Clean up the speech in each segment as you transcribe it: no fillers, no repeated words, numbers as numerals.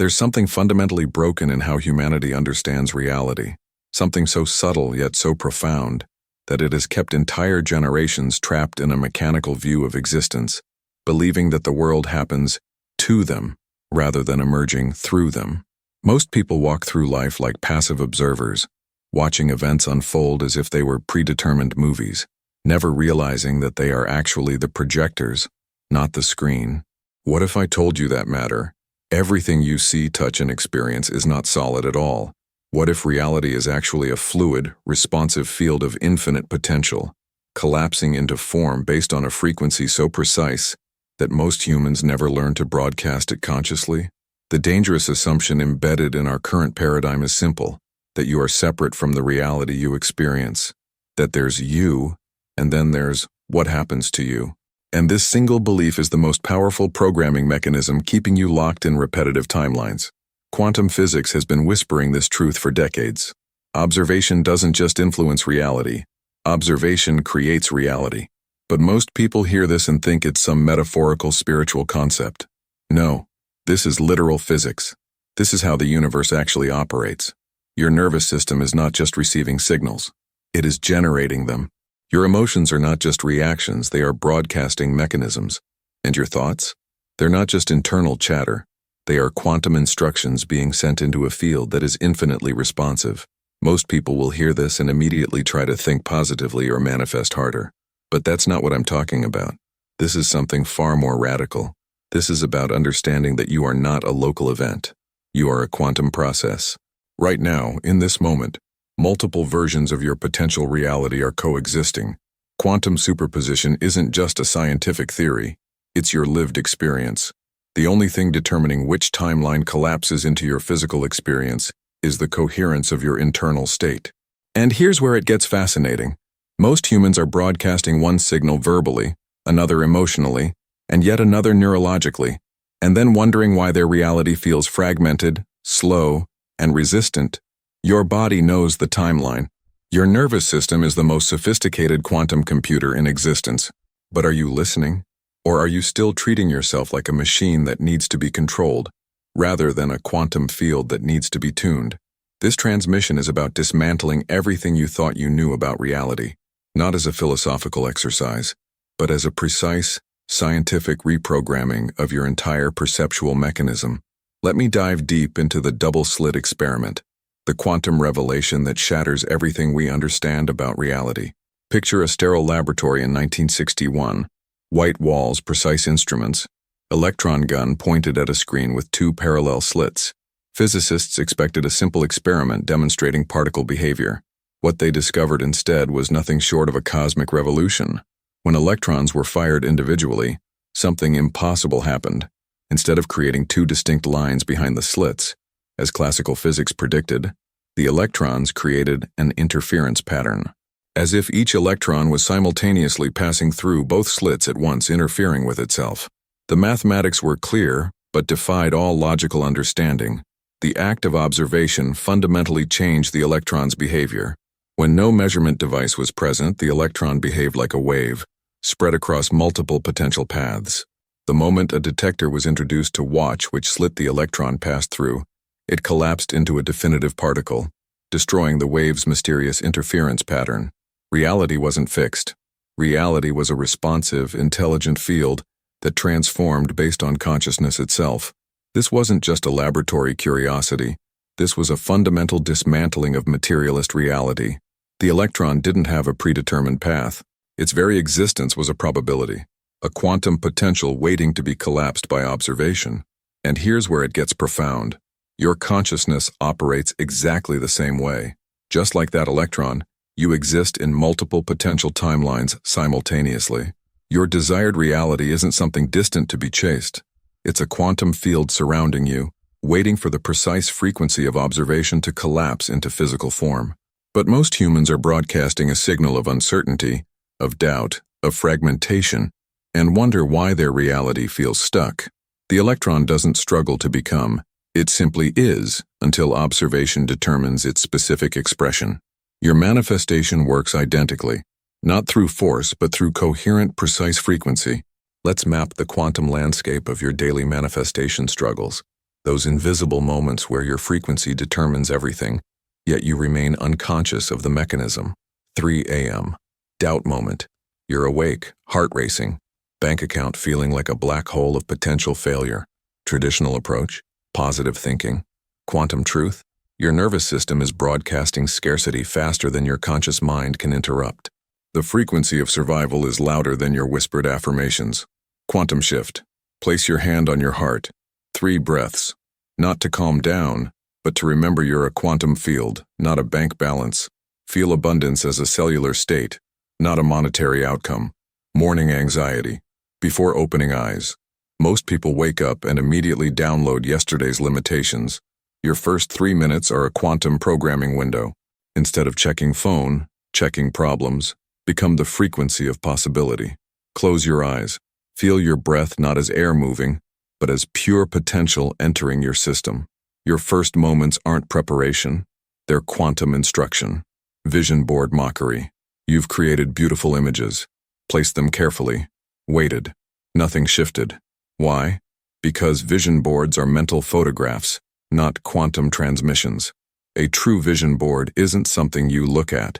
There's something fundamentally broken in how humanity understands reality, something so subtle yet so profound that it has kept entire generations trapped in a mechanical view of existence, believing that the world happens to them rather than emerging through them. Most people walk through life like passive observers, watching events unfold as if they were predetermined movies, never realizing that they are actually the projectors, not the screen. What if I told you that matter? Everything you see, touch, and experience is not solid at all. What if reality is actually a fluid, responsive field of infinite potential, collapsing into form based on a frequency so precise that most humans never learn to broadcast it consciously? The dangerous assumption embedded in our current paradigm is simple, that you are separate from the reality you experience, that there's you, and then there's what happens to you. And this single belief is the most powerful programming mechanism keeping you locked in repetitive timelines. Quantum physics has been whispering this truth for decades. Observation doesn't just influence reality. Observation creates reality. But most people hear this and think it's some metaphorical spiritual concept. No, this is literal physics. This is how the universe actually operates. Your nervous system is not just receiving signals. It is generating them. Your emotions are not just reactions, they are broadcasting mechanisms. And your thoughts? They're not just internal chatter. They are quantum instructions being sent into a field that is infinitely responsive. Most people will hear this and immediately try to think positively or manifest harder. But that's not what I'm talking about. This is something far more radical. This is about understanding that you are not a local event. You are a quantum process. Right now, in this moment, multiple versions of your potential reality are coexisting. Quantum superposition isn't just a scientific theory. It's your lived experience. The only thing determining which timeline collapses into your physical experience is the coherence of your internal state. And here's where it gets fascinating. Most humans are broadcasting one signal verbally, another emotionally, and yet another neurologically, and then wondering why their reality feels fragmented, slow, and resistant. Your body knows the timeline. Your nervous system is the most sophisticated quantum computer in existence. But are you listening? Or are you still treating yourself like a machine that needs to be controlled, rather than a quantum field that needs to be tuned? This transmission is about dismantling everything you thought you knew about reality, not as a philosophical exercise, but as a precise, scientific reprogramming of your entire perceptual mechanism. Let me dive deep into the double-slit experiment, the quantum revelation that shatters everything we understand about reality. Picture a sterile laboratory in 1961. White walls, precise instruments, electron gun pointed at a screen with two parallel slits. Physicists expected a simple experiment demonstrating particle behavior. What they discovered instead was nothing short of a cosmic revolution. When electrons were fired individually, something impossible happened. Instead of creating two distinct lines behind the slits, as classical physics predicted, the electrons created an interference pattern. As if each electron was simultaneously passing through both slits at once, interfering with itself. The mathematics were clear, but defied all logical understanding. The act of observation fundamentally changed the electron's behavior. When no measurement device was present, the electron behaved like a wave, spread across multiple potential paths. The moment a detector was introduced to watch which slit the electron passed through, it collapsed into a definitive particle, destroying the wave's mysterious interference pattern. Reality wasn't fixed. Reality was a responsive, intelligent field that transformed based on consciousness itself. This wasn't just a laboratory curiosity. This was a fundamental dismantling of materialist reality. The electron didn't have a predetermined path. Its very existence was a probability, a quantum potential waiting to be collapsed by observation. And here's where it gets profound. Your consciousness operates exactly the same way. Just like that electron, you exist in multiple potential timelines simultaneously. Your desired reality isn't something distant to be chased. It's a quantum field surrounding you, waiting for the precise frequency of observation to collapse into physical form. But most humans are broadcasting a signal of uncertainty, of doubt, of fragmentation, and wonder why their reality feels stuck. The electron doesn't struggle to become. It simply is until observation determines its specific expression. Your manifestation works identically, not through force but through coherent, precise frequency. Let's map the quantum landscape of your daily manifestation struggles. Those invisible moments where your frequency determines everything, yet you remain unconscious of the mechanism. 3 a.m. Doubt moment. You're awake, heart racing, bank account feeling like a black hole of potential failure. Traditional approach, positive thinking. Quantum truth. Your nervous system is broadcasting scarcity faster than your conscious mind can interrupt. The frequency of survival is louder than your whispered affirmations. Quantum shift. Place your hand on your heart. 3 breaths. Not to calm down, but to remember you're a quantum field, not a bank balance. Feel abundance as a cellular state, not a monetary outcome. Morning anxiety. Before opening eyes. Most people wake up and immediately download yesterday's limitations. Your first 3 minutes are a quantum programming window. Instead of checking phone, checking problems, become the frequency of possibility. Close your eyes. Feel your breath not as air moving, but as pure potential entering your system. Your first moments aren't preparation, they're quantum instruction. Vision board mockery. You've created beautiful images. Placed them carefully. Waited. Nothing shifted. Why? Because vision boards are mental photographs, not quantum transmissions. A true vision board isn't something you look at.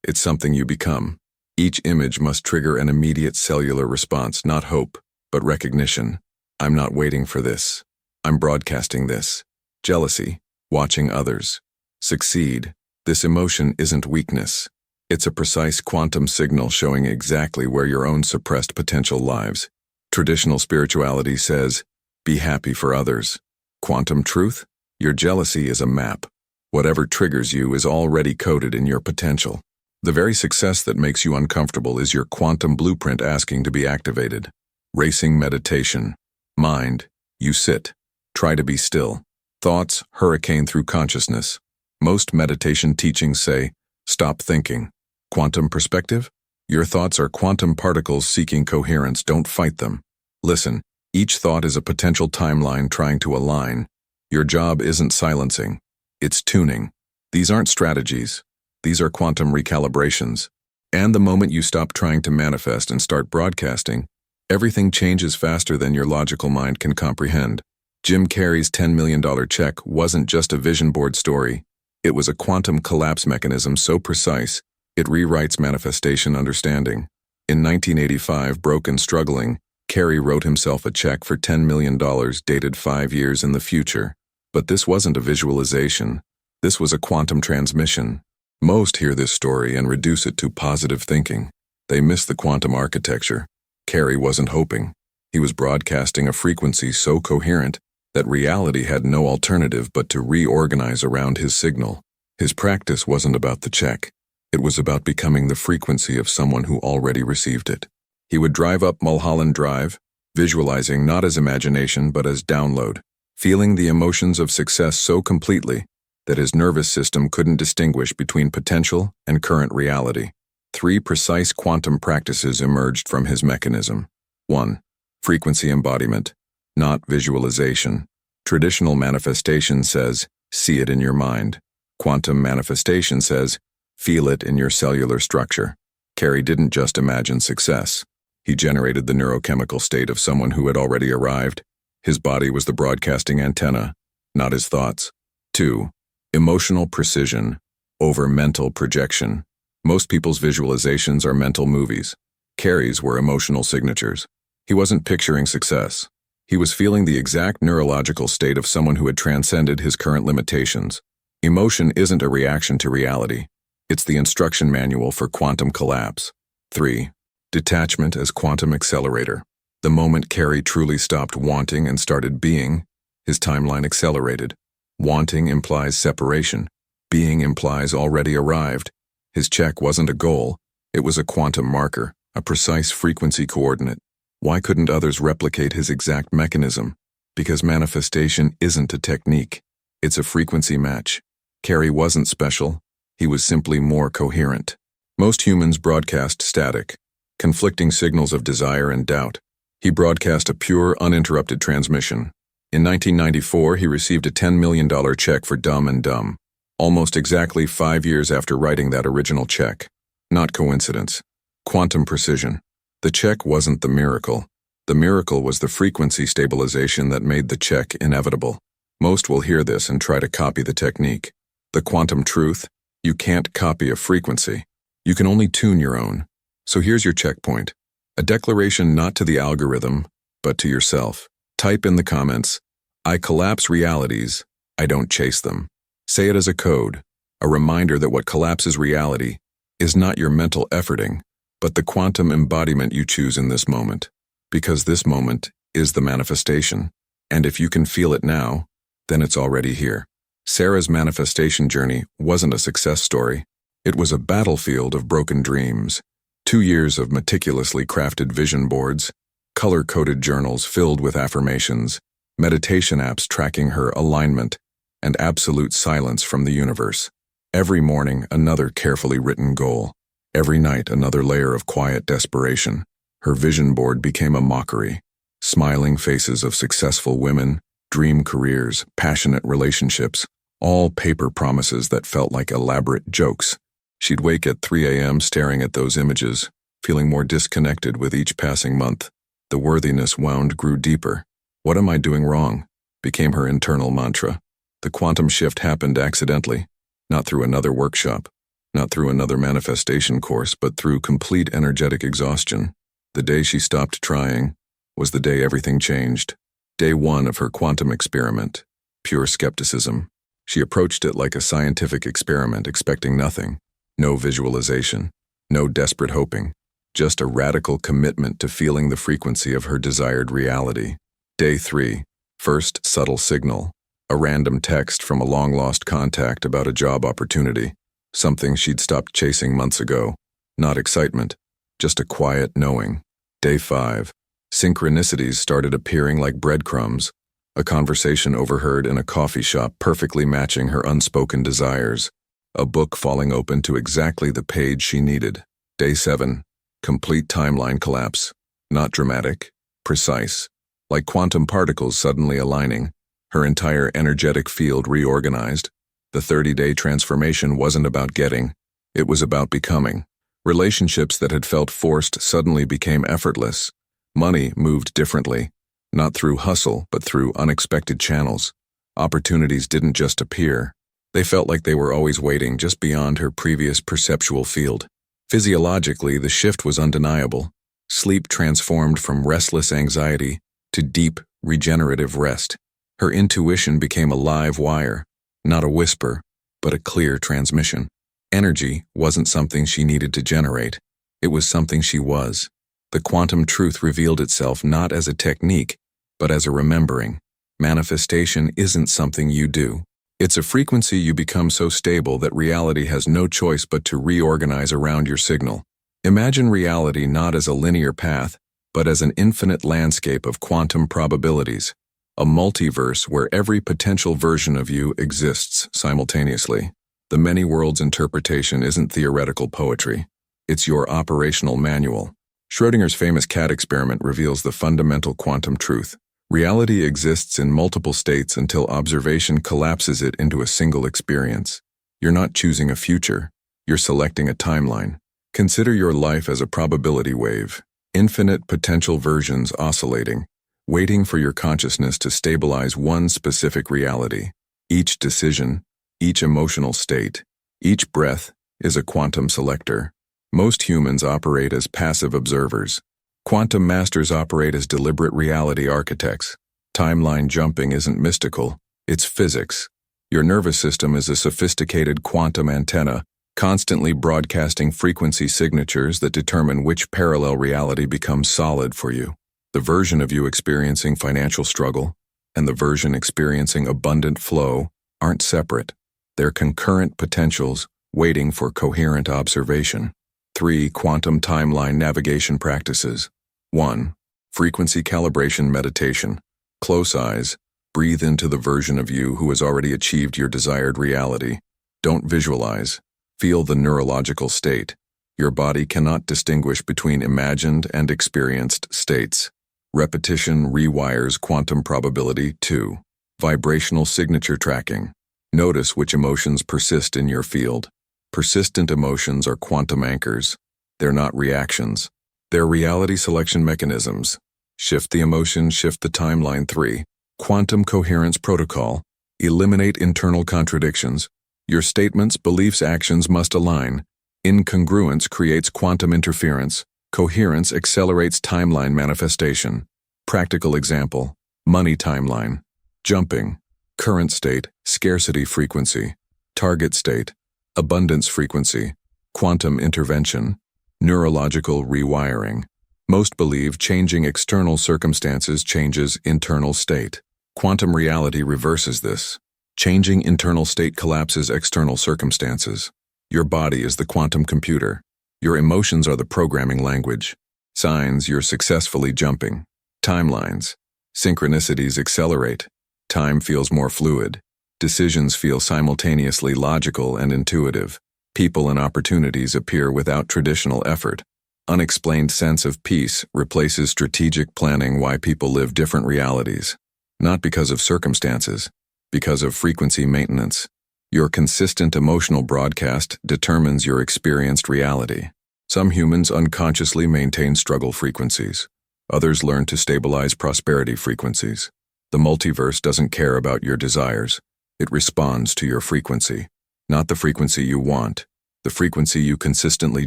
It's something you become. Each image must trigger an immediate cellular response, not hope, but recognition. I'm not waiting for this. I'm broadcasting this. Jealousy. Watching others succeed. This emotion isn't weakness. It's a precise quantum signal showing exactly where your own suppressed potential lives. Traditional spirituality says, be happy for others. Quantum truth? Your jealousy is a map. Whatever triggers you is already coded in your potential. The very success that makes you uncomfortable is your quantum blueprint asking to be activated. Racing meditation. Mind, you sit. Try to be still. Thoughts hurricane through consciousness. Most meditation teachings say, stop thinking. Quantum perspective? Your thoughts are quantum particles seeking coherence, don't fight them. Listen, each thought is a potential timeline trying to align. Your job isn't silencing, it's tuning. These aren't strategies, these are quantum recalibrations. And the moment you stop trying to manifest and start broadcasting, everything changes faster than your logical mind can comprehend. Jim Carrey's $10 million check wasn't just a vision board story. It was a quantum collapse mechanism so precise, it rewrites manifestation understanding. In 1985, broke and struggling, Carrey wrote himself a check for $10 million dated 5 years in the future. But this wasn't a visualization. This was a quantum transmission. Most hear this story and reduce it to positive thinking. They miss the quantum architecture. Carrey wasn't hoping. He was broadcasting a frequency so coherent that reality had no alternative but to reorganize around his signal. His practice wasn't about the check. It was about becoming the frequency of someone who already received it. He would drive up Mulholland Drive, visualizing not as imagination but as download, feeling the emotions of success so completely that his nervous system couldn't distinguish between potential and current reality. 3 precise quantum practices emerged from his mechanism. 1. Frequency embodiment, not visualization. Traditional manifestation says, see it in your mind. Quantum manifestation says, feel it in your cellular structure. Carrey didn't just imagine success. He generated the neurochemical state of someone who had already arrived. His body was the broadcasting antenna, not his thoughts. 2. Emotional precision over mental projection. Most people's visualizations are mental movies. Carrey's were emotional signatures. He wasn't picturing success. He was feeling the exact neurological state of someone who had transcended his current limitations. Emotion isn't a reaction to reality. It's the instruction manual for quantum collapse. 3. Detachment as quantum accelerator. The moment Carrey truly stopped wanting and started being, his timeline accelerated. Wanting implies separation. Being implies already arrived. His check wasn't a goal. It was a quantum marker, a precise frequency coordinate. Why couldn't others replicate his exact mechanism? Because manifestation isn't a technique. It's a frequency match. Carrey wasn't special. He was simply more coherent. Most humans broadcast static, conflicting signals of desire and doubt. He broadcast a pure, uninterrupted transmission. In 1994, he received a $10 million check for Dumb and Dumb, almost exactly 5 years after writing that original check. Not coincidence. Quantum precision. The check wasn't the miracle. The miracle was the frequency stabilization that made the check inevitable. Most will hear this and try to copy the technique. The quantum truth: you can't copy a frequency. You can only tune your own. So here's your checkpoint. A declaration not to the algorithm, but to yourself. Type in the comments, "I collapse realities, I don't chase them." Say it as a code, a reminder that what collapses reality is not your mental efforting, but the quantum embodiment you choose in this moment. Because this moment is the manifestation. And if you can feel it now, then it's already here. Sarah's manifestation journey wasn't a success story. It was a battlefield of broken dreams. 2 years of meticulously crafted vision boards, color-coded journals filled with affirmations, meditation apps tracking her alignment, and absolute silence from the universe. Every morning, another carefully written goal. Every night, another layer of quiet desperation. Her vision board became a mockery. Smiling faces of successful women, dream careers, passionate relationships, all paper promises that felt like elaborate jokes. She'd wake at 3 a.m. staring at those images, feeling more disconnected with each passing month. The worthiness wound grew deeper. "What am I doing wrong?" became her internal mantra. The quantum shift happened accidentally, not through another workshop, not through another manifestation course, but through complete energetic exhaustion. The day she stopped trying was the day everything changed. Day 1 of her quantum experiment, pure skepticism. She approached it like a scientific experiment, expecting nothing. No visualization, no desperate hoping, just a radical commitment to feeling the frequency of her desired reality. Day 3, first subtle signal, a random text from a long-lost contact about a job opportunity, something she'd stopped chasing months ago. Not excitement, just a quiet knowing. Day 5, synchronicities started appearing like breadcrumbs, a conversation overheard in a coffee shop perfectly matching her unspoken desires. A book falling open to exactly the page she needed. Day 7, complete timeline collapse. Not dramatic, precise. Like quantum particles suddenly aligning. Her entire energetic field reorganized. The 30-day transformation wasn't about getting, it was about becoming. Relationships that had felt forced suddenly became effortless. Money moved differently, not through hustle, but through unexpected channels. Opportunities didn't just appear. They felt like they were always waiting just beyond her previous perceptual field. Physiologically, the shift was undeniable. Sleep transformed from restless anxiety to deep, regenerative rest. Her intuition became a live wire, not a whisper, but a clear transmission. Energy wasn't something she needed to generate. It was something she was. The quantum truth revealed itself not as a technique, but as a remembering. Manifestation isn't something you do. It's a frequency you become so stable that reality has no choice but to reorganize around your signal. Imagine reality not as a linear path, but as an infinite landscape of quantum probabilities, a multiverse where every potential version of you exists simultaneously. The many worlds interpretation isn't theoretical poetry. It's your operational manual. Schrödinger's famous cat experiment reveals the fundamental quantum truth. Reality exists in multiple states until observation collapses it into a single experience. You're not choosing a future, you're selecting a timeline. Consider your life as a probability wave, infinite potential versions oscillating, waiting for your consciousness to stabilize one specific reality. Each decision, each emotional state, each breath is a quantum selector. Most humans operate as passive observers. Quantum masters operate as deliberate reality architects. Timeline jumping isn't mystical, it's physics. Your nervous system is a sophisticated quantum antenna, constantly broadcasting frequency signatures that determine which parallel reality becomes solid for you. The version of you experiencing financial struggle and the version experiencing abundant flow aren't separate. They're concurrent potentials waiting for coherent observation. 3 quantum timeline navigation practices. 1. Frequency calibration meditation. Close eyes. Breathe into the version of you who has already achieved your desired reality. Don't visualize. Feel the neurological state. Your body cannot distinguish between imagined and experienced states. Repetition rewires quantum probability. 2. Vibrational signature tracking. Notice which emotions persist in your field. Persistent emotions are quantum anchors. They're not reactions. They're reality selection mechanisms. Shift the emotion, shift the timeline. 3. Quantum coherence protocol. Eliminate internal contradictions. Your statements, beliefs, actions must align. Incongruence creates quantum interference. Coherence accelerates timeline manifestation. Practical example: money timeline. Jumping. Current state, scarcity frequency. Target state, abundance frequency. Quantum intervention. Neurological rewiring. Most believe changing external circumstances changes internal state. Quantum reality reverses this. Changing internal state collapses external circumstances. Your body is the quantum computer. Your emotions are the programming language. Signs: you're successfully jumping. Timelines. Synchronicities accelerate. Time feels more fluid. Decisions feel simultaneously logical and intuitive. People and opportunities appear without traditional effort. Unexplained sense of peace replaces strategic planning. Why people live different realities. Not because of circumstances, because of frequency maintenance. Your consistent emotional broadcast determines your experienced reality. Some humans unconsciously maintain struggle frequencies. Others learn to stabilize prosperity frequencies. The multiverse doesn't care about your desires. It responds to your frequency. Not the frequency you want, the frequency you consistently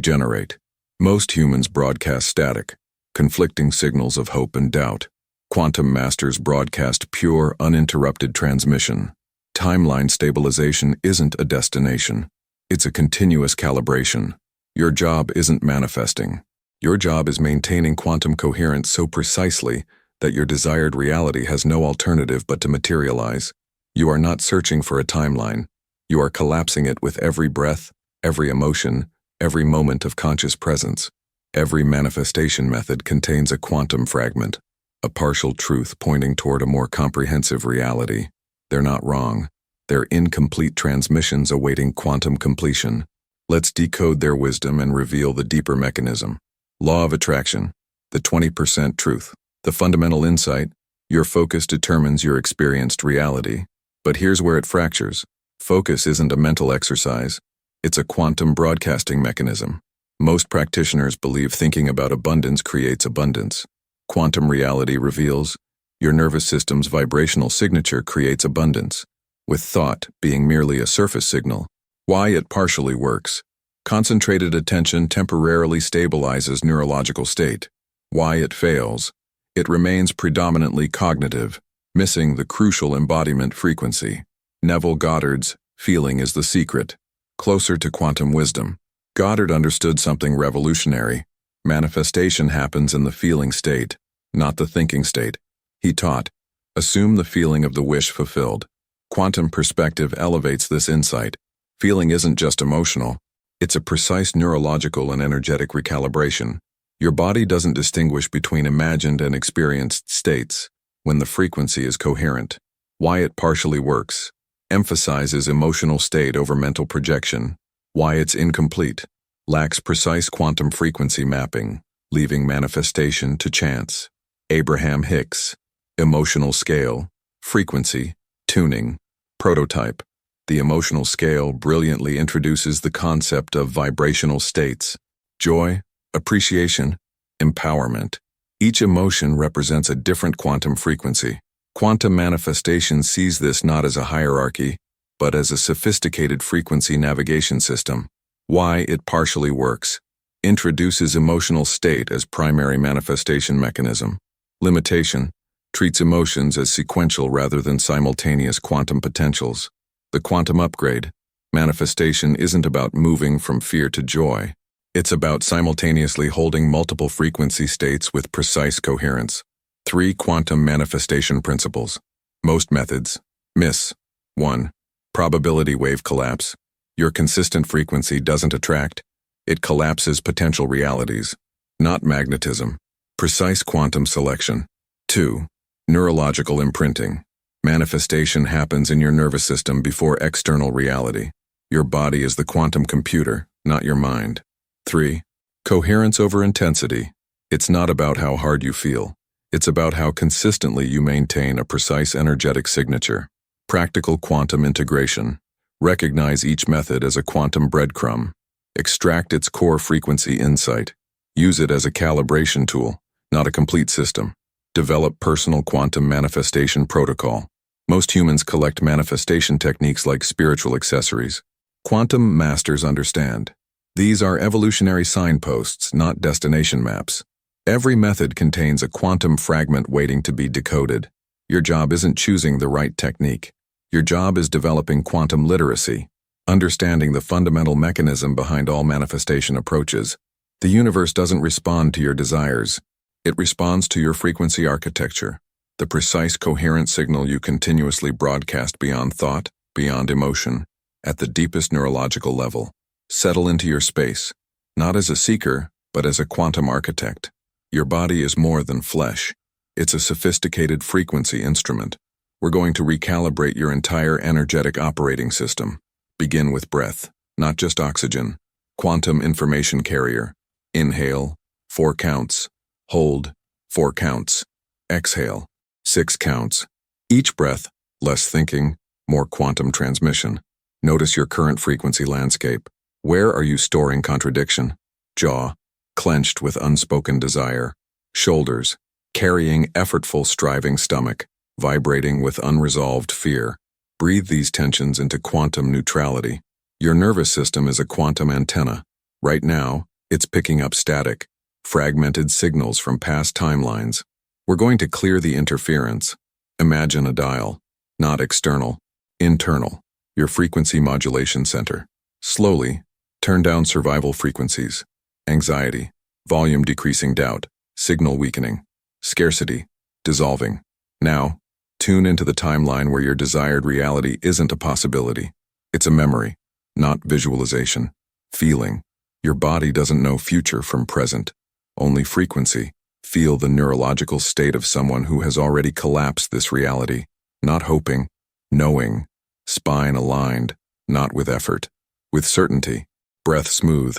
generate. Most humans broadcast static, conflicting signals of hope and doubt. Quantum masters broadcast pure, uninterrupted transmission. Timeline stabilization isn't a destination. It's a continuous calibration. Your job isn't manifesting. Your job is maintaining quantum coherence so precisely that your desired reality has no alternative but to materialize. You are not searching for a timeline. You are collapsing it with every breath, every emotion, every moment of conscious presence. Every manifestation method contains a quantum fragment, a partial truth pointing toward a more comprehensive reality. They're not wrong. They're incomplete transmissions awaiting quantum completion. Let's decode their wisdom and reveal the deeper mechanism. Law of attraction, the 20% truth. The fundamental insight: your focus determines your experienced reality. But here's where it fractures. Focus isn't a mental exercise. It's a quantum broadcasting mechanism. Most practitioners believe thinking about abundance creates abundance. Quantum reality reveals your nervous system's vibrational signature creates abundance, with thought being merely a surface signal. Why it partially works. Concentrated attention temporarily stabilizes neurological state. Why it fails. It remains predominantly cognitive, missing the crucial embodiment frequency. Neville Goddard's feeling is the secret. Closer to quantum wisdom. Goddard understood something revolutionary. Manifestation happens in the feeling state, not the thinking state. He taught, assume the feeling of the wish fulfilled. Quantum perspective elevates this insight. Feeling isn't just emotional. It's a precise neurological and energetic recalibration. Your body doesn't distinguish between imagined and experienced states when the frequency is coherent. Why it partially works. Emphasizes emotional state over mental projection. Why it's incomplete. Lacks precise quantum frequency mapping, leaving manifestation to chance. Abraham Hicks. Emotional scale, frequency, tuning, prototype. The emotional scale brilliantly introduces the concept of vibrational states. Joy, appreciation, empowerment. Each emotion represents a different quantum frequency. Quantum manifestation sees this not as a hierarchy, but as a sophisticated frequency navigation system. Why it partially works. Introduces emotional state as primary manifestation mechanism. Limitation. Treats emotions as sequential rather than simultaneous quantum potentials. The quantum upgrade. Manifestation isn't about moving from fear to joy. It's about simultaneously holding multiple frequency states with precise coherence. 3 quantum manifestation principles. Most methods. Miss. 1. Probability wave collapse. Your consistent frequency doesn't attract. It collapses potential realities. Not magnetism. Precise quantum selection. 2. Neurological imprinting. Manifestation happens in your nervous system before external reality. Your body is the quantum computer, not your mind. 3. Coherence over intensity. It's not about how hard you feel. It's about how consistently you maintain a precise energetic signature. Practical quantum integration. Recognize each method as a quantum breadcrumb. Extract its core frequency insight. Use it as a calibration tool, not a complete system. Develop personal quantum manifestation protocol. Most humans collect manifestation techniques like spiritual accessories. Quantum masters understand. These are evolutionary signposts, not destination maps. Every method contains a quantum fragment waiting to be decoded. Your job isn't choosing the right technique. Your job is developing quantum literacy, understanding the fundamental mechanism behind all manifestation approaches. The universe doesn't respond to your desires. It responds to your frequency architecture, the precise coherent signal you continuously broadcast beyond thought, beyond emotion, at the deepest neurological level. Settle into your space, not as a seeker, but as a quantum architect. Your body is more than flesh. It's a sophisticated frequency instrument. We're going to recalibrate your entire energetic operating system. Begin with breath, not just oxygen. Quantum information carrier. Inhale, 4 counts. Hold, 4 counts. Exhale, 6 counts. Each breath, less thinking, more quantum transmission. Notice your current frequency landscape. Where are you storing contradiction? Jaw, clenched with unspoken desire. Shoulders, carrying effortful striving stomach, vibrating with unresolved fear. Breathe these tensions into quantum neutrality. Your nervous system is a quantum antenna. Right now, it's picking up static, fragmented signals from past timelines. We're going to clear the interference. Imagine a dial, not external, internal, your frequency modulation center. Slowly, turn down survival frequencies, anxiety, volume decreasing doubt, signal weakening, scarcity, dissolving. Now, tune into the timeline where your desired reality isn't a possibility. It's a memory, not visualization. Feeling. Your body doesn't know future from present, only frequency. Feel the neurological state of someone who has already collapsed this reality, not hoping, knowing, spine aligned, not with effort, with certainty, breath smooth,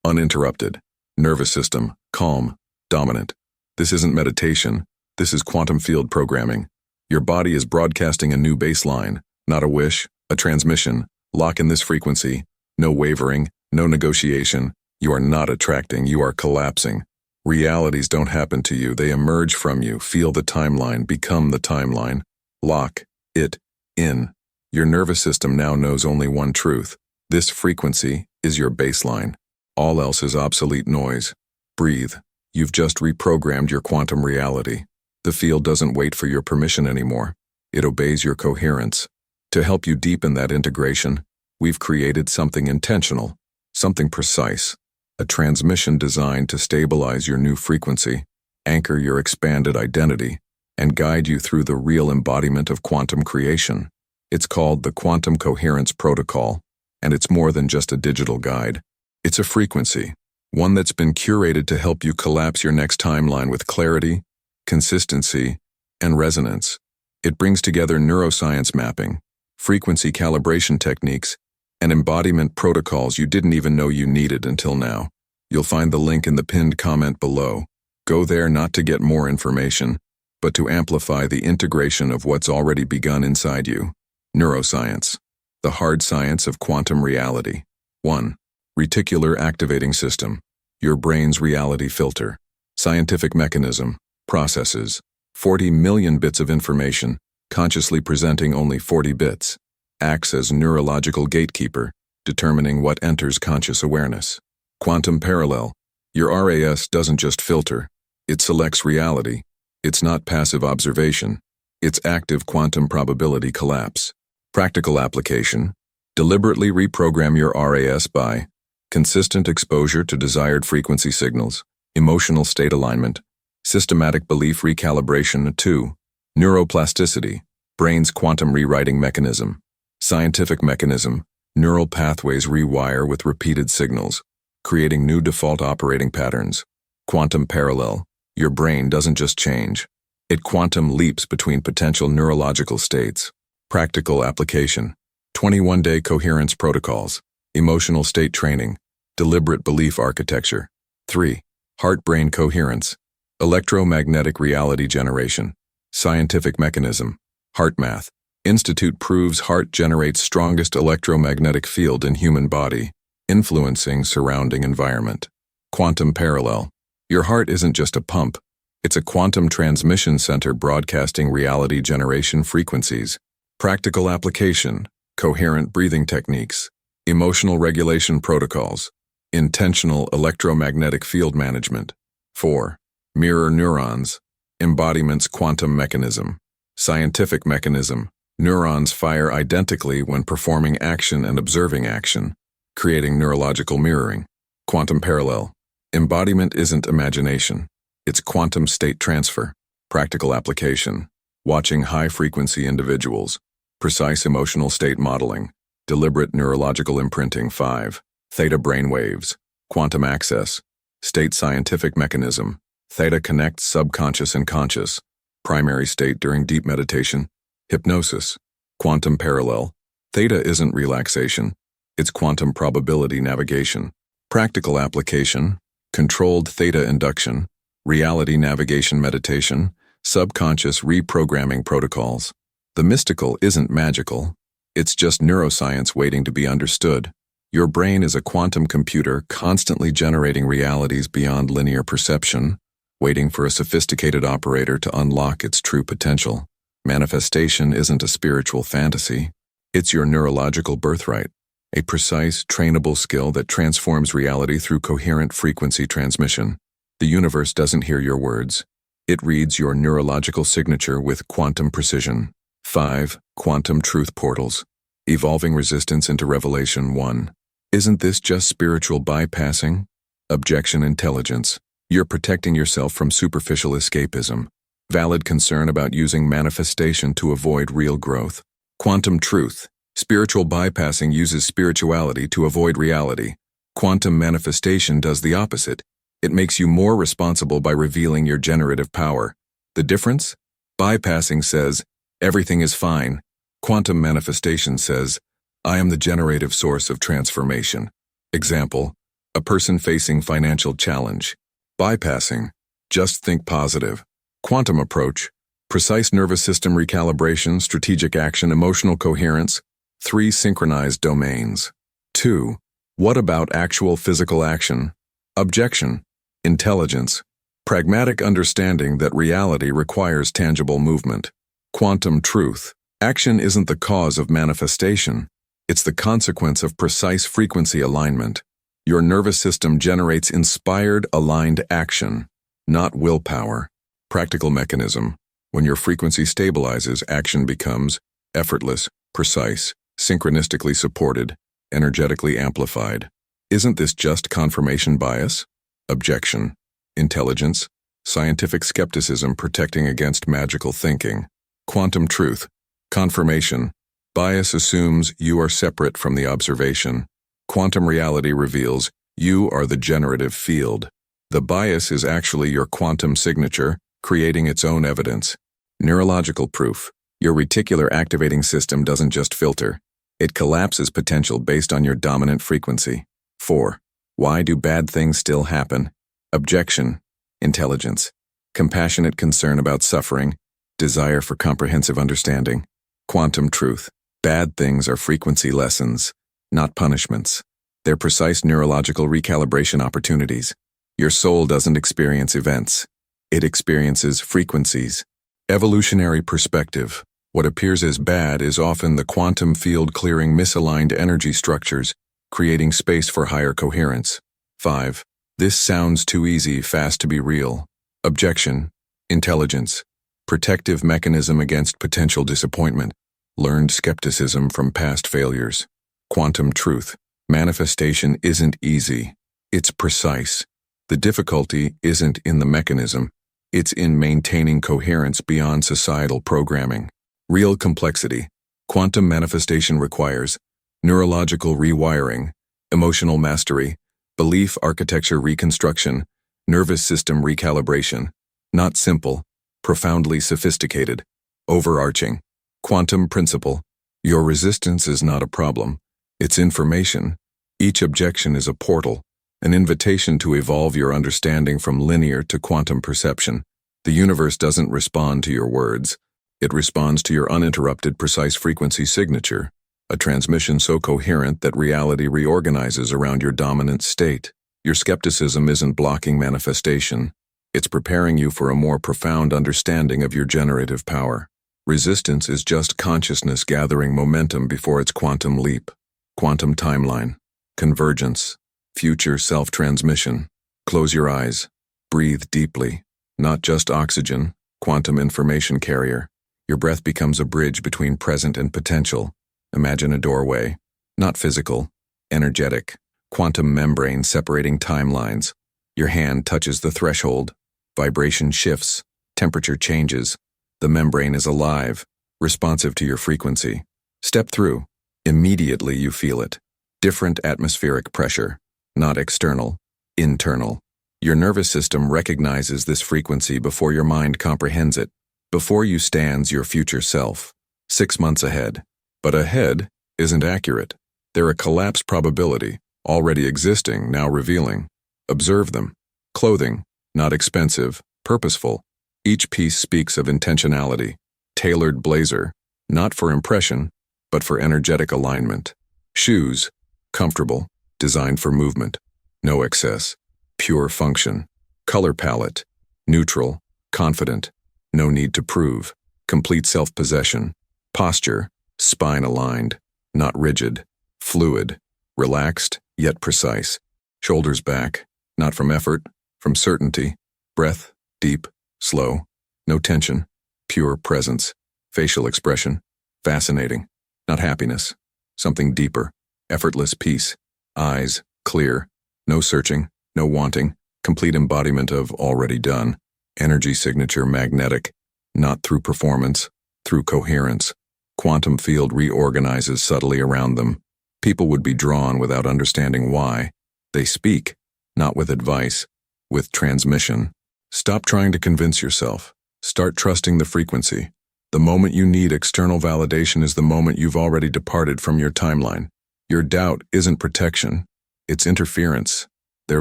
uninterrupted, nervous system calm, dominant. This isn't meditation, this is quantum field programming. Your body is broadcasting a new baseline, not a wish, a transmission. Lock in this frequency, no wavering, no negotiation. You are not attracting, you are collapsing. Realities don't happen to you, they emerge from you. Feel the timeline, become the timeline. Lock it in. Your nervous system now knows only one truth. This frequency is your baseline. All else is obsolete noise. Breathe. You've just reprogrammed your quantum reality. The field doesn't wait for your permission anymore. It obeys your coherence. To help you deepen that integration, we've created something intentional, something precise. A transmission designed to stabilize your new frequency, anchor your expanded identity, and guide you through the real embodiment of quantum creation. It's called the Quantum Coherence Protocol, and it's more than just a digital guide. It's a frequency, one that's been curated to help you collapse your next timeline with clarity, consistency, and resonance. It brings together neuroscience mapping, frequency calibration techniques, and embodiment protocols you didn't even know you needed until now. You'll find the link in the pinned comment below. Go there not to get more information, but to amplify the integration of what's already begun inside you. Neuroscience, the hard science of quantum reality. 1. Reticular activating system, your brain's reality filter. Scientific mechanism, processes, 40 million bits of information, consciously presenting only 40 bits. Acts as neurological gatekeeper, determining what enters conscious awareness. Quantum parallel. Your RAS doesn't just filter, it selects reality. It's not passive observation, it's active quantum probability collapse. Practical application. Deliberately reprogram your RAS by consistent exposure to desired frequency signals, emotional state alignment, systematic belief recalibration. 2. Neuroplasticity, brain's quantum rewriting mechanism. Scientific mechanism, neural pathways rewire with repeated signals, creating new default operating patterns. Quantum parallel, your brain doesn't just change, it quantum leaps between potential neurological states. Practical application, 21-day coherence protocols, emotional state training, deliberate belief architecture. 3. Heart-brain coherence, electromagnetic reality generation, scientific mechanism, heart math. Institute proves heart generates strongest electromagnetic field in human body, influencing surrounding environment. Quantum parallel. Your heart isn't just a pump, it's a quantum transmission center broadcasting reality generation frequencies. Practical application, coherent breathing techniques, emotional regulation protocols, intentional electromagnetic field management. 4. Mirror neurons, embodiments quantum mechanism, scientific mechanism. Neurons fire identically when performing action and observing action, creating neurological mirroring. Quantum parallel. Embodiment isn't imagination. It's quantum state transfer. Practical application. Watching high-frequency individuals. Precise emotional state modeling. Deliberate neurological imprinting. 5. Theta brainwaves. Quantum access. State scientific mechanism. Theta connects subconscious and conscious. Primary state during deep meditation. Hypnosis. Quantum parallel. Theta isn't relaxation. It's quantum probability navigation. Practical application. Controlled theta induction. Reality navigation meditation. Subconscious reprogramming protocols. The mystical isn't magical. It's just neuroscience waiting to be understood. Your brain is a quantum computer constantly generating realities beyond linear perception, waiting for a sophisticated operator to unlock its true potential. Manifestation isn't a spiritual fantasy. It's your neurological birthright, a precise, trainable skill that transforms reality through coherent frequency transmission. The universe doesn't hear your words. It reads your neurological signature with quantum precision. 5. Quantum truth portals. Evolving resistance into revelation. 1. Isn't this just spiritual bypassing? Objection intelligence. You're protecting yourself from superficial escapism. Valid concern about using manifestation to avoid real growth. Quantum truth. Spiritual bypassing uses spirituality to avoid reality. Quantum manifestation does the opposite. It makes you more responsible by revealing your generative power. The difference? Bypassing says, everything is fine. Quantum manifestation says, I am the generative source of transformation. Example, a person facing financial challenge. Bypassing, just think positive. Quantum approach, precise nervous system recalibration, strategic action, emotional coherence. 3 synchronized domains. 2. What about actual physical action? Objection, intelligence, pragmatic understanding that reality requires tangible movement. Quantum truth, action isn't the cause of manifestation. It's the consequence of precise frequency alignment. Your nervous system generates inspired, aligned action, not willpower. Practical mechanism. When your frequency stabilizes, action becomes effortless, precise, synchronistically supported, energetically amplified. Isn't this just confirmation bias? Objection. Intelligence. Scientific skepticism protecting against magical thinking. Quantum truth. Confirmation. Bias assumes you are separate from the observation. Quantum reality reveals you are the generative field. The bias is actually your quantum signature, creating its own evidence. Neurological proof. Your reticular activating system doesn't just filter. It collapses potential based on your dominant frequency. 4. Why do bad things still happen? Objection. Intelligence. Compassionate concern about suffering. Desire for comprehensive understanding. Quantum truth. Bad things are frequency lessons, not punishments. They're precise neurological recalibration opportunities. Your soul doesn't experience events. It experiences frequencies. Evolutionary perspective. What appears as bad is often the quantum field clearing misaligned energy structures, creating space for higher coherence. 5. This sounds too easy, fast to be real. Objection. Intelligence. Protective mechanism against potential disappointment. Learned skepticism from past failures. Quantum truth. Manifestation isn't easy. It's precise. The difficulty isn't in the mechanism. It's in maintaining coherence beyond societal programming. Real complexity. Quantum manifestation requires neurological rewiring, emotional mastery, belief architecture reconstruction, nervous system recalibration. Not simple, profoundly sophisticated, overarching. Quantum principle. Your resistance is not a problem. It's information. Each objection is a portal, an invitation to evolve your understanding from linear to quantum perception. The universe doesn't respond to your words. It responds to your uninterrupted precise frequency signature, a transmission so coherent that reality reorganizes around your dominant state. Your skepticism isn't blocking manifestation. It's preparing you for a more profound understanding of your generative power. Resistance is just consciousness gathering momentum before its quantum leap. Quantum timeline. Convergence. Future self-transmission. Close your eyes. Breathe deeply. Not just oxygen, quantum information carrier. Your breath becomes a bridge between present and potential. Imagine a doorway. Not physical, energetic. Quantum membrane separating timelines. Your hand touches the threshold. Vibration shifts. Temperature changes. The membrane is alive, responsive to your frequency. Step through. Immediately you feel it. Different atmospheric pressure. Not external, internal. Your nervous system recognizes this frequency before your mind comprehends it. Before you stands your future self, 6 months ahead. But ahead isn't accurate. They're a collapse probability, already existing, now revealing. Observe them. Clothing, not expensive, purposeful. Each piece speaks of intentionality. Tailored blazer, not for impression, but for energetic alignment. Shoes, comfortable, designed for movement. No excess, pure function. Color palette, neutral, confident. No need to prove. Complete self-possession. Posture, spine aligned, not rigid. Fluid, relaxed, yet precise. Shoulders back, not from effort, from certainty. Breath, deep, slow. No tension, pure presence. Facial expression, fascinating. Not happiness, something deeper. Effortless peace. Eyes, clear. No searching, no wanting. Complete embodiment of already done. Energy signature magnetic, not through performance, through coherence. Quantum field reorganizes subtly around them. People would be drawn without understanding why. They speak, not with advice, with transmission. Stop trying to convince yourself. Start trusting the frequency. The moment you need external validation is the moment you've already departed from your timeline. Your doubt isn't protection, it's interference. Their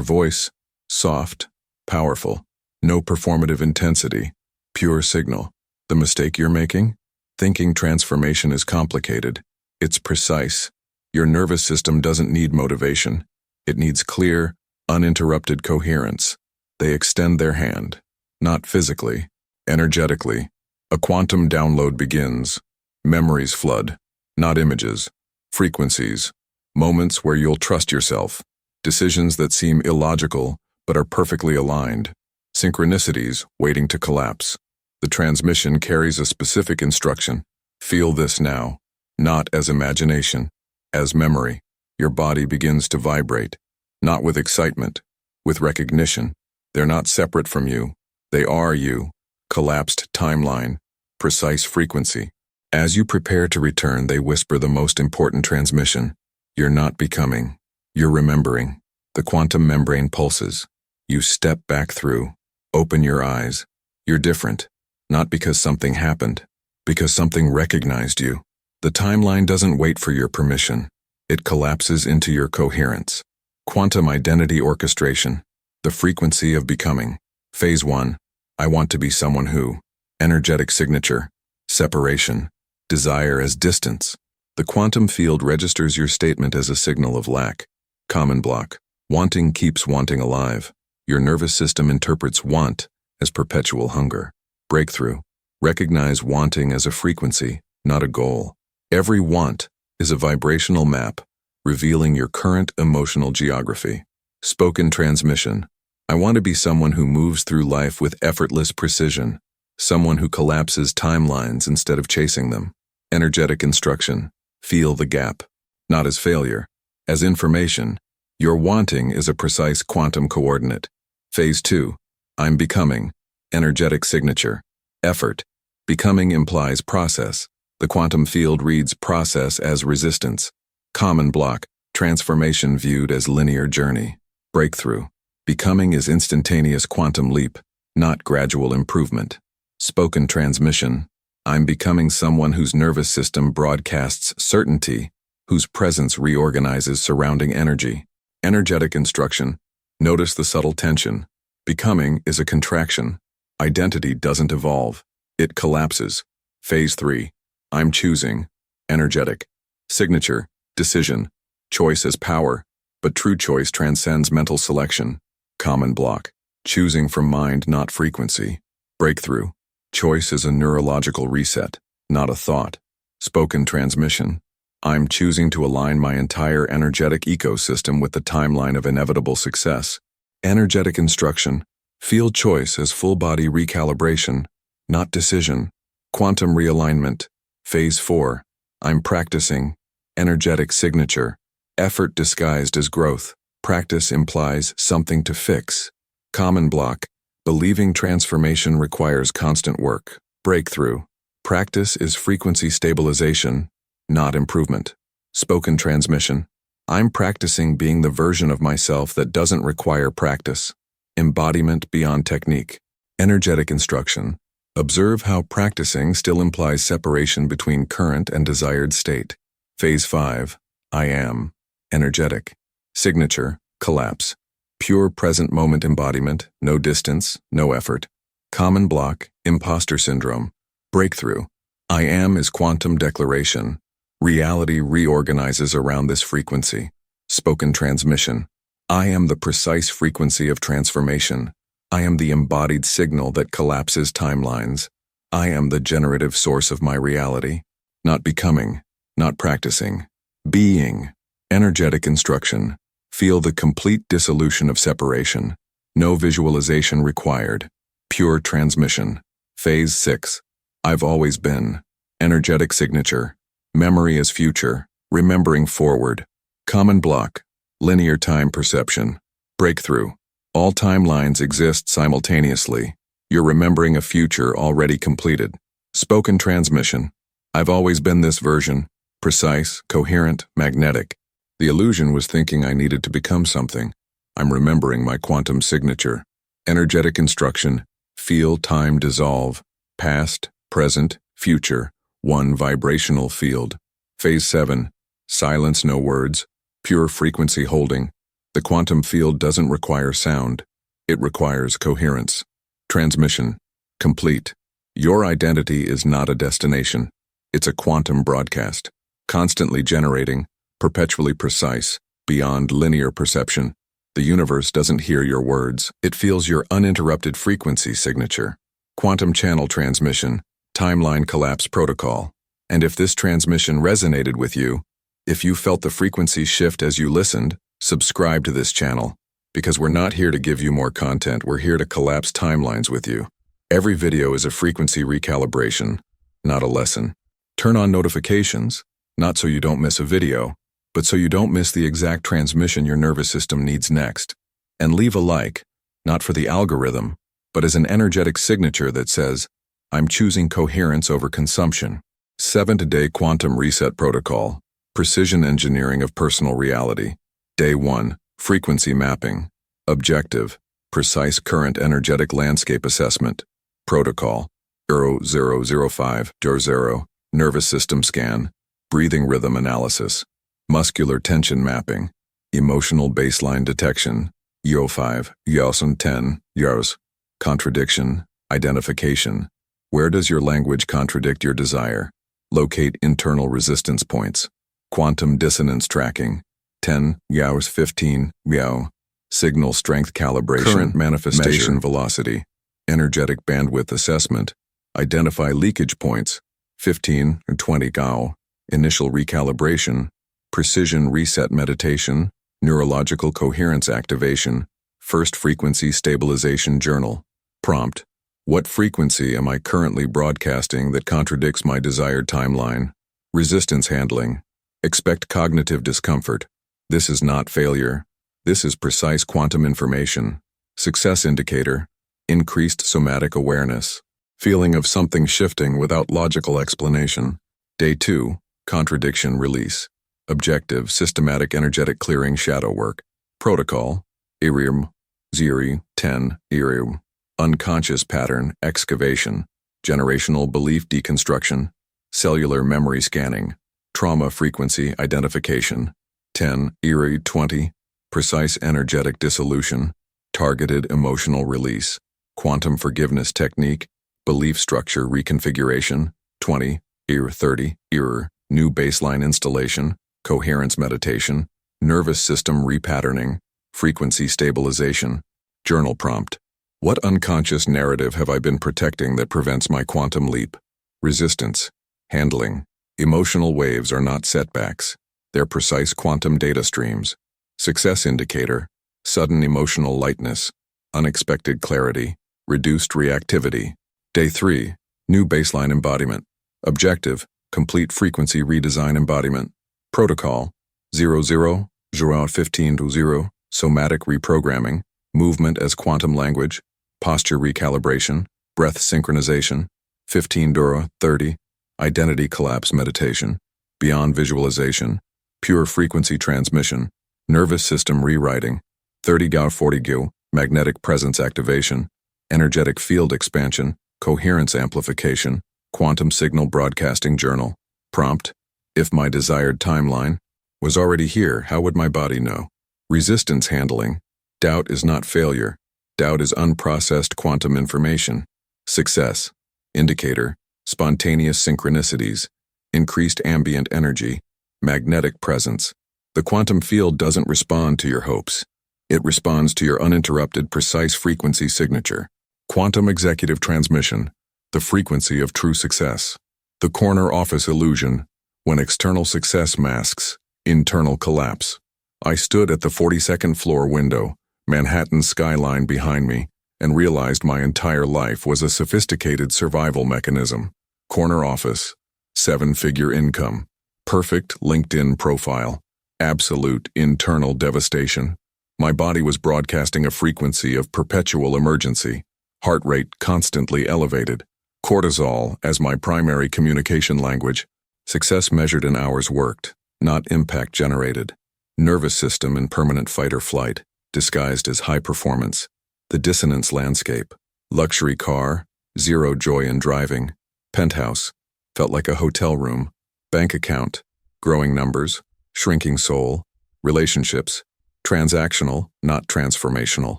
voice, soft, powerful, no performative intensity, pure signal. The mistake you're making? Thinking transformation is complicated. It's precise. Your nervous system doesn't need motivation. It needs clear, uninterrupted coherence. They extend their hand, not physically, energetically. A quantum download begins. Memories flood, not images. Frequencies, moments where you'll trust yourself. Decisions that seem illogical but are perfectly aligned. Synchronicities waiting to collapse. The transmission carries a specific instruction. Feel this now, not as imagination, as memory. Your body begins to vibrate, not with excitement, with recognition. They're not separate from you. They are you. Collapsed timeline, precise frequency. As you prepare to return, they whisper the most important transmission. You're not becoming. You're remembering. The quantum membrane pulses. You step back through. Open your eyes. You're different. Not because something happened, because something recognized you. The timeline doesn't wait for your permission. It collapses into your coherence. Quantum identity orchestration. The frequency of becoming. Phase 1. I want to be someone who. Energetic signature. Separation. Desire as distance. The quantum field registers your statement as a signal of lack. Common block. Wanting keeps wanting alive. Your nervous system interprets want as perpetual hunger. Breakthrough. Recognize wanting as a frequency, not a goal. Every want is a vibrational map, revealing your current emotional geography. Spoken transmission. I want to be someone who moves through life with effortless precision. Someone who collapses timelines instead of chasing them. Energetic instruction. Feel the gap. Not as failure, as information. Your wanting is a precise quantum coordinate. Phase 2. I'm becoming. Energetic signature. Effort. Becoming implies process. The quantum field reads process as resistance. Common block. Transformation viewed as linear journey. Breakthrough. Becoming is instantaneous quantum leap, not gradual improvement. Spoken transmission. I'm becoming someone whose nervous system broadcasts certainty, whose presence reorganizes surrounding energy. Energetic instruction. Notice the subtle tension. Becoming is a contraction. Identity doesn't evolve. It collapses. Phase 3. I'm choosing. Energetic. Signature. Decision. Choice as power. But true choice transcends mental selection. Common block. Choosing from mind, not frequency. Breakthrough. Choice is a neurological reset. not a thought. Spoken transmission. I'm choosing to align my entire energetic ecosystem with the timeline of inevitable success. Energetic instruction. Field choice as full-body recalibration, not decision. Quantum realignment. Phase 4. I'm practicing. Energetic signature. Effort disguised as growth. Practice implies something to fix. Common block. Believing transformation requires constant work. Breakthrough. Practice is frequency stabilization, not improvement. Spoken transmission. I'm practicing being the version of myself that doesn't require practice. Embodiment beyond technique. Energetic instruction. Observe how practicing still implies separation between current and desired state. Phase 5. I am. Energetic. Signature. Collapse. Pure present moment embodiment, no distance, no effort. Common block. Imposter syndrome. Breakthrough. I am is quantum declaration. Reality reorganizes around this frequency. Spoken transmission. I am the precise frequency of transformation. I am the embodied signal that collapses timelines. I am the generative source of my reality. Not becoming, not practicing. Being. Energetic instruction. Feel the complete dissolution of separation. No visualization required. Pure transmission. Phase 6. I've always been. Energetic signature. Memory is future. Remembering forward. Common block. Linear time perception. Breakthrough. All timelines exist simultaneously. You're remembering a future already completed. Spoken transmission. I've always been this version. Precise, coherent, magnetic. The illusion was thinking I needed to become something. I'm remembering my quantum signature. Energetic instruction. Feel time dissolve. Past, present, future. One vibrational field. Phase 7. Silence, no words. Pure frequency holding. The quantum field doesn't require sound. It requires coherence. Transmission. Complete. Your identity is not a destination. It's a quantum broadcast. Constantly generating, perpetually precise, beyond linear perception. The universe doesn't hear your words. It feels your uninterrupted frequency signature. Quantum channel transmission. Timeline collapse protocol. And if this transmission resonated with you, if you felt the frequency shift as you listened, subscribe to this channel, because we're not here to give you more content, we're here to collapse timelines with you. Every video is a frequency recalibration, not a lesson. Turn on notifications, not so you don't miss a video, but so you don't miss the exact transmission your nervous system needs next. And leave a like, not for the algorithm, but as an energetic signature that says, I'm choosing coherence over consumption. 7-day quantum reset protocol. Precision engineering of personal reality. Day 1. Frequency mapping. Objective. Precise current energetic landscape assessment. Protocol. Neuro 005-0. Nervous system scan. Breathing rhythm analysis. Muscular tension mapping. Emotional baseline detection. YO5, YOSN 10, YOS. Contradiction. Identification. Where does your language contradict your desire? Locate internal resistance points. Quantum dissonance tracking. 10, YOS 15, YO. Signal strength calibration. Current manifestation velocity. Energetic bandwidth assessment. Identify leakage points. 15 or 20 GAU. Initial recalibration. Precision reset meditation. Neurological coherence activation. First frequency stabilization journal. Prompt. What frequency am I currently broadcasting that contradicts my desired timeline? Resistance handling. Expect cognitive discomfort. This is not failure. This is precise quantum information. Success indicator. Increased somatic awareness. Feeling of something shifting without logical explanation. Day 2. Contradiction release. Objective. Systematic energetic clearing shadow work. Protocol. Irium. Ziri. 10. Irium. Unconscious pattern excavation. Generational belief deconstruction. Cellular memory scanning. Trauma frequency identification. 10. Eerie 20. Precise energetic dissolution. Targeted emotional release. Quantum forgiveness technique. Belief structure reconfiguration. 20. Ear 30. Ear. New baseline installation. Coherence meditation. Nervous system repatterning. Frequency stabilization. Journal prompt. What unconscious narrative have I been protecting that prevents my quantum leap? Resistance. Handling. Emotional waves are not setbacks. They're precise quantum data streams. Success indicator. Sudden emotional lightness. Unexpected clarity. Reduced reactivity. Day 3. New baseline embodiment. Objective. Complete frequency redesign embodiment. Protocol. 00, 15 to 0. Somatic reprogramming. Movement as quantum language. Posture recalibration. Breath synchronization. 15 Dura, 30. Identity collapse meditation. Beyond visualization. Pure frequency transmission. Nervous system rewriting. 30 Gau 40 Gu. Magnetic presence activation. Energetic field expansion. Coherence amplification. Quantum signal broadcasting journal. Prompt. If my desired timeline was already here, how would my body know? Resistance handling. Doubt is not failure. Doubt is unprocessed quantum information. Success. Indicator. Spontaneous synchronicities. Increased ambient energy. Magnetic presence. The quantum field doesn't respond to your hopes. It responds to your uninterrupted, precise frequency signature. Quantum executive transmission. The frequency of true success. The corner office illusion. When external success masks internal collapse. I stood at the 42nd floor window, Manhattan's skyline behind me, and realized my entire life was a sophisticated survival mechanism. Corner office. 7-figure income. Perfect LinkedIn profile. Absolute internal devastation. My body was broadcasting a frequency of perpetual emergency. Heart rate constantly elevated. Cortisol as my primary communication language. Success measured in hours worked, not impact generated. Nervous system in permanent fight or flight, disguised as high performance. The dissonance landscape. Luxury car, zero joy in driving. Penthouse, felt like a hotel room. Bank account, growing numbers, shrinking soul. Relationships, transactional, not transformational.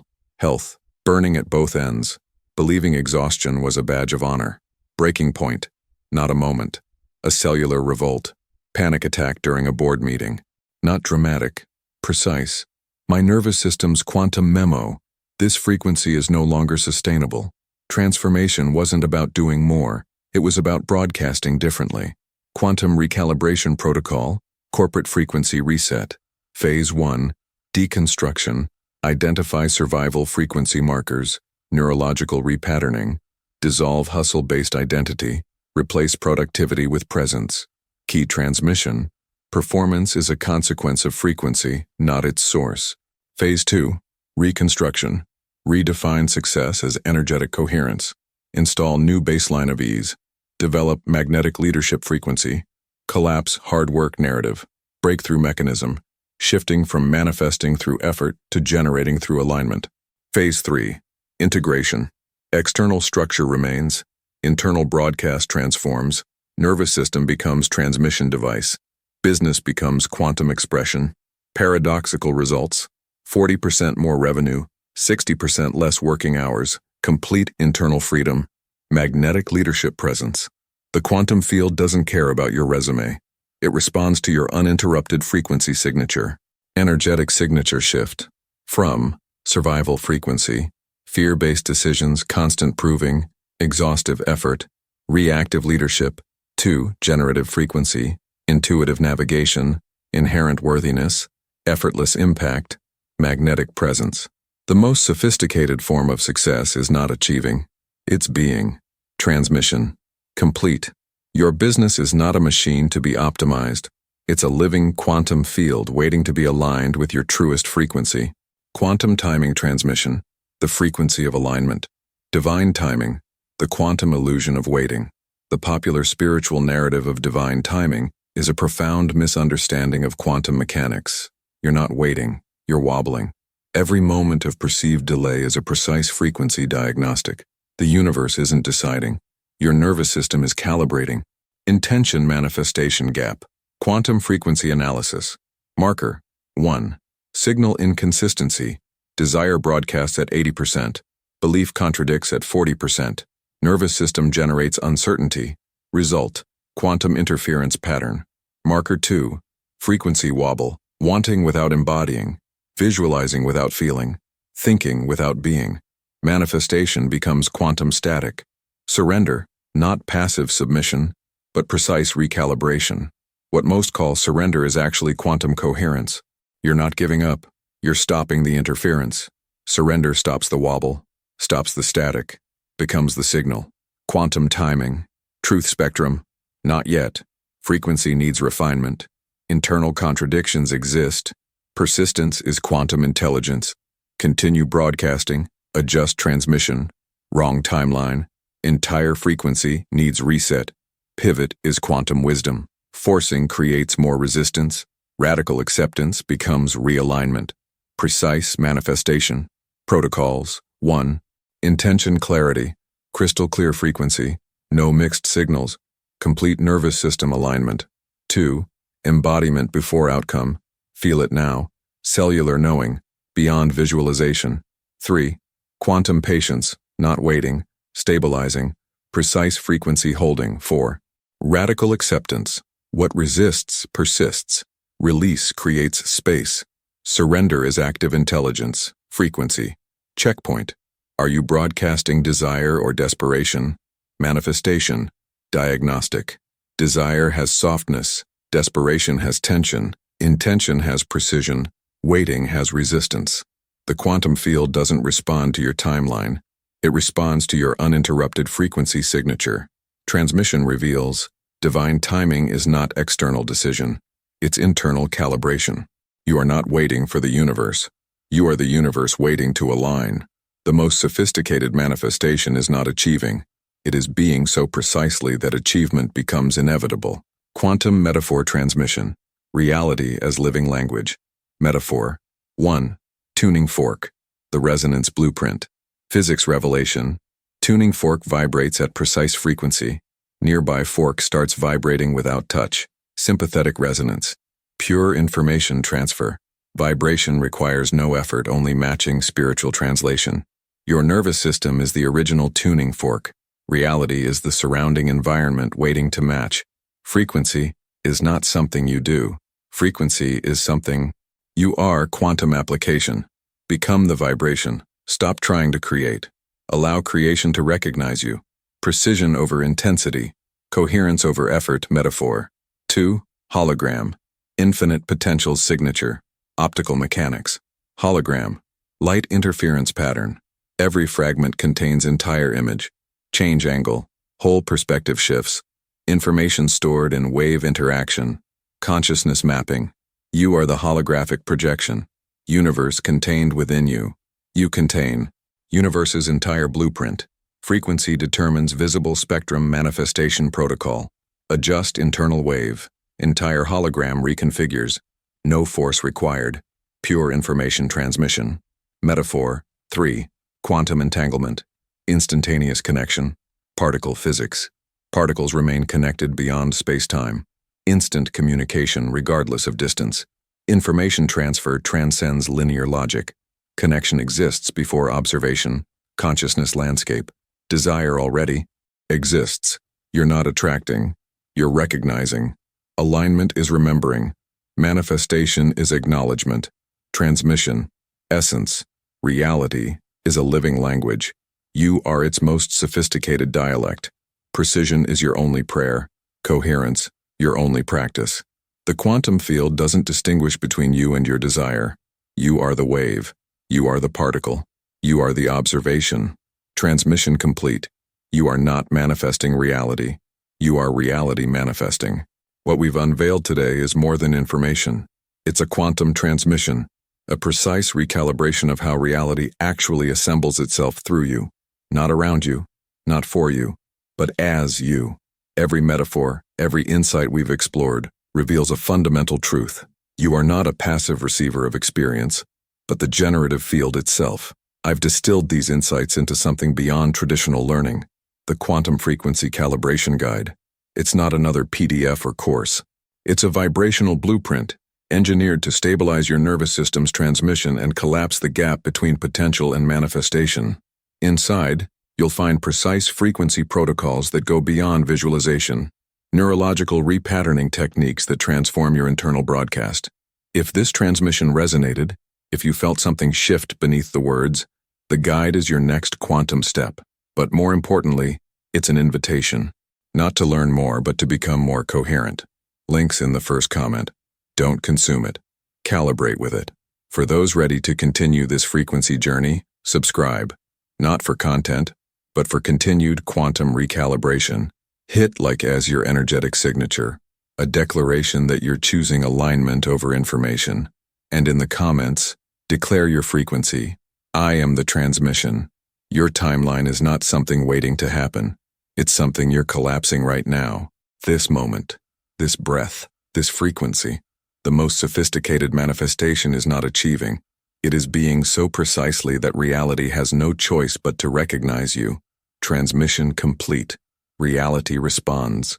Health, burning at both ends. Believing exhaustion was a badge of honor. Breaking point, not a moment. A cellular revolt. Panic attack during a board meeting. Not dramatic, precise. My nervous system's quantum memo. This frequency is no longer sustainable. Transformation wasn't about doing more. It was about broadcasting differently. Quantum recalibration protocol. Corporate frequency reset. Phase 1. Deconstruction. Identify survival frequency markers. Neurological repatterning. Dissolve hustle-based identity. Replace productivity with presence. Key transmission. Performance is a consequence of frequency, not its source. Phase 2. Reconstruction. Redefine success as energetic coherence. Install new baseline of ease. Develop magnetic leadership frequency. Collapse hard work narrative. Breakthrough mechanism. Shifting from manifesting through effort to generating through alignment. Phase 3. Integration. External structure remains. Internal broadcast transforms. Nervous system becomes transmission device. Business becomes quantum expression. Paradoxical results. 40% more revenue. 60% less working hours. Complete internal freedom. Magnetic leadership presence. The quantum field doesn't care about your resume. It responds to your uninterrupted frequency signature. Energetic signature shift. From survival frequency. Fear-based decisions, constant proving, exhaustive effort, reactive leadership, to generative frequency, intuitive navigation, inherent worthiness, effortless impact, magnetic presence. The most sophisticated form of success is not achieving. It's being. Transmission. Complete. Your business is not a machine to be optimized. It's a living quantum field waiting to be aligned with your truest frequency. Quantum timing transmission. The frequency of alignment. Divine timing. The quantum illusion of waiting. The popular spiritual narrative of divine timing is a profound misunderstanding of quantum mechanics. You're not waiting, you're wobbling. Every moment of perceived delay is a precise frequency diagnostic. The universe isn't deciding. Your nervous system is calibrating. Intention manifestation gap. Quantum frequency analysis. Marker. 1. Signal inconsistency. Desire broadcasts at 80%. Belief contradicts at 40%. Nervous system generates uncertainty. Result. Quantum interference pattern. Marker 2. Frequency wobble. Wanting without embodying. Visualizing without feeling. Thinking without being. Manifestation becomes quantum static. Surrender, not passive submission. but precise recalibration. What most call surrender is actually quantum coherence. You're not giving up. You're stopping the interference. Surrender stops the wobble, stops the static, becomes the signal. Quantum timing. Truth spectrum. Not yet. Frequency needs refinement. Internal contradictions exist. Persistence is quantum intelligence. Continue broadcasting. Adjust transmission. Wrong timeline. Entire frequency needs reset. Pivot is quantum wisdom. Forcing creates more resistance. Radical acceptance becomes realignment. Precise manifestation. Protocols. 1. Intention clarity. Crystal clear frequency. No mixed signals. Complete nervous system alignment. 2. Embodiment before outcome. Feel it now. Cellular knowing. Beyond visualization. 3. Quantum patience. Not waiting. Stabilizing. Precise frequency holding. 4. Radical acceptance. What resists persists. Release creates space. Surrender is active intelligence. Frequency. Checkpoint. Are you broadcasting desire or desperation? Manifestation. Diagnostic. Desire has softness. Desperation has tension. Intention has precision. Waiting has resistance. The quantum field doesn't respond to your timeline. It responds to your uninterrupted frequency signature. Transmission reveals, divine timing is not external decision. It's internal calibration. You are not waiting for the universe. You are the universe waiting to align. The most sophisticated manifestation is not achieving. It is being so precisely that achievement becomes inevitable. Quantum metaphor transmission. Reality as living language. Metaphor. 1. Tuning fork. The resonance blueprint. Physics revelation. Tuning fork vibrates at precise frequency. Nearby fork starts vibrating without touch. Sympathetic resonance. Pure information transfer. Vibration requires no effort, only matching spiritual translation. Your nervous system is the original tuning fork. Reality is the surrounding environment waiting to match. Frequency is not something you do. Frequency is something you are. Quantum application. Become the vibration. Stop trying to create. Allow creation to recognize you. Precision over intensity. Coherence over effort. Metaphor. 2. Hologram. Infinite potential signature. Optical mechanics. Hologram. Light interference pattern. Every fragment contains entire image. Change angle. Whole perspective shifts. Information stored in wave interaction. Consciousness mapping. You are the holographic projection. Universe contained within you. You contain. Universe's entire blueprint. Frequency determines visible spectrum manifestation protocol. Adjust internal wave. Entire hologram reconfigures. No force required. Pure information transmission. Metaphor. 3. Quantum entanglement. Instantaneous connection. Particle physics. Particles remain connected beyond space-time. Instant communication regardless of distance. Information transfer transcends linear logic. Connection exists before observation. Consciousness landscape. Desire already exists. You're not attracting. You're recognizing. Alignment is remembering. Manifestation is acknowledgement. Transmission. Essence. Reality is a living language. You are its most sophisticated dialect. Precision is your only prayer. Coherence, your only practice. The quantum field doesn't distinguish between you and your desire. You are the wave. You are the particle. You are the observation. Transmission complete. You are not manifesting reality. You are reality manifesting. What we've unveiled today is more than information. It's a quantum transmission, a precise recalibration of how reality actually assembles itself through you. Not around you, not for you, but as you. Every metaphor, every insight we've explored, reveals a fundamental truth. You are not a passive receiver of experience, but the generative field itself. I've distilled these insights into something beyond traditional learning, the Quantum Frequency Calibration Guide. It's not another PDF or course. It's a vibrational blueprint, engineered to stabilize your nervous system's transmission and collapse the gap between potential and manifestation. Inside, you'll find precise frequency protocols that go beyond visualization, neurological repatterning techniques that transform your internal broadcast. If this transmission resonated, if you felt something shift beneath the words, the guide is your next quantum step. But more importantly, it's an invitation. Not to learn more, but to become more coherent. Links in the first comment. Don't consume it. Calibrate with it. For those ready to continue this frequency journey, subscribe. Not for content, but for continued quantum recalibration. Hit like as your energetic signature, a declaration that you're choosing alignment over information. And in the comments, declare your frequency. I am the transmission. Your timeline is not something waiting to happen. It's something you're collapsing right now. This moment, this breath, this frequency. The most sophisticated manifestation is not achieving. It is being so precisely that reality has no choice but to recognize you. Transmission complete. Reality responds.